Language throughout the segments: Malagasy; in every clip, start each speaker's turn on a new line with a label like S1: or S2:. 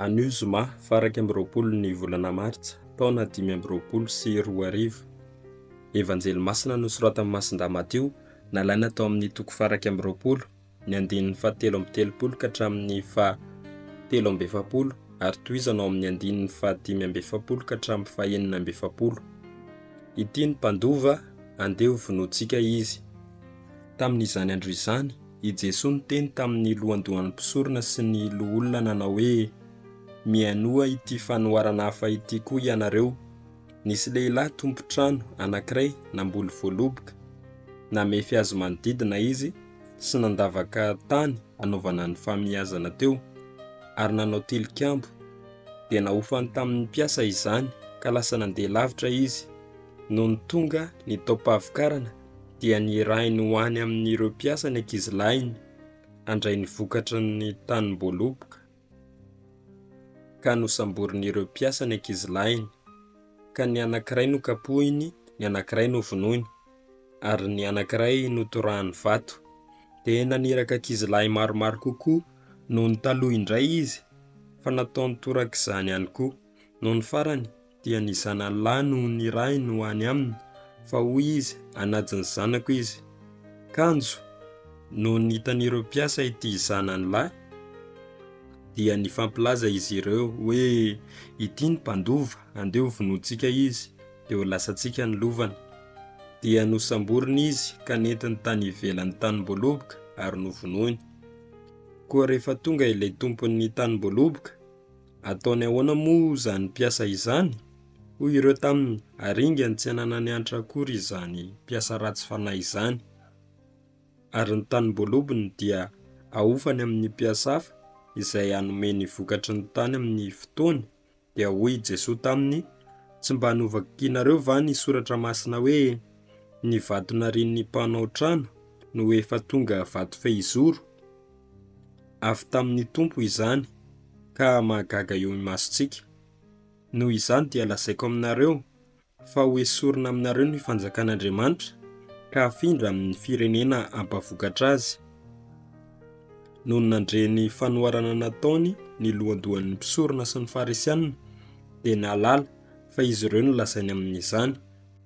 S1: Anio zoma faraka amby roapolo ny volana Martsa, taona 2024. Evanjely masina nosoratan'i Masindahy Matio, nalaina tao amin'ny toko faraka amby roapolo, ny andinin'ny fahatelo amby telopolo ka hatramin'ny fahatelo amby efapolo, ary tohizana ao amin'ny andinin'ny fahadimy amby efapolo ka hatramin'ny fahaenina amby efapolo. Ity ny mpandova, andeha vonoantsika izy. Tamin'izany andro izany, i Jesoa niteny tamin'ny lohandohan'ny mpisorona sy ny loholona nanao hoe: mianoa ity fanoharana hafa ity koa ianareo. Nisy lehilahy tompo-trano anankiray namboly voaloboka, namefy azy manodidina izy sy nandavaka tany anaovana ny famihazana teo, ary nanao tilikambo, dia nahofany tamin'ny mpiasa izany ka lasa nandeha lavitra izy. Noho ny tonga ny taom-pahavokarana dia nierahiny ho any amin'ireo mpiasa ny ankizilahiny handray ny vokatry ny tanim-boaloboka, ka nosamborin'ireo mpiasa ny ankizilahiny, ka ny anankiray nokapohiny, ny anankiray novonoiny, ary ny anankiray notorahany vato. Dia naniraka ankizilahy maromaro kokoa noho ny taloha indray izy, fa nataony torak'izany ihany koa. Noho ny farany dia ny zanany lahy no nirahiny ho any aminy, fa hoy izy hanajy ny zanako izy. Kanjo, noho nihitan'ireo mpiasa ity zanany lahy, dia nifampilaza izy ireo hoe ity ny mpandova, andeha vonoantsika izy, dia ho lasantsika ny lovany. Dia nosamboriny izy ka nentiny tany ivelan'ny tanim-boaloboka ary novonoiny. Koa rehefa tonga ilay tompon'ny tanim-boaloboka, ataony ahoana moa izany mpiasa izany? Hoy ireo taminy, haringany tsy hanana ny antra akory izany mpiasa ratsy fanahy izany. Ary ny tanim-boalobony dia ahofany amin'ny mpiasa hafa izay hanome ny vokatry ny tany amin'ny fotoany. Dia hoy Jesoa taminy: tsy mba novakianareo va ny soratra masina hoe ny vato narian'ny mpanao trano no efa tonga vato fehizoro? Avy tamin'ny Tompo izany, ka mahagaga eo imasontsika. Noho izany dia lazaiko aminareo fa hoesorina aminareo ny fanjakan'Andriamanitra, ka hafindra amin'ny firenena hampavokatra azy. Noho nandre ny fanoharana nataony ny lohandohan'ny mpisorona sy ny farisianina, dia nalala fa izy ireo nolazainy amin'izany,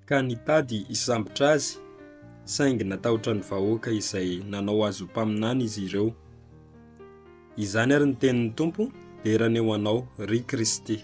S1: ka nitady hisambotra azy, saingy natahotra ny vahoaka izay nanao azy ho mpaminany izy ireo. Izany ary ny tenin'ny Tompo, dia eraneo anao, ry Kristy.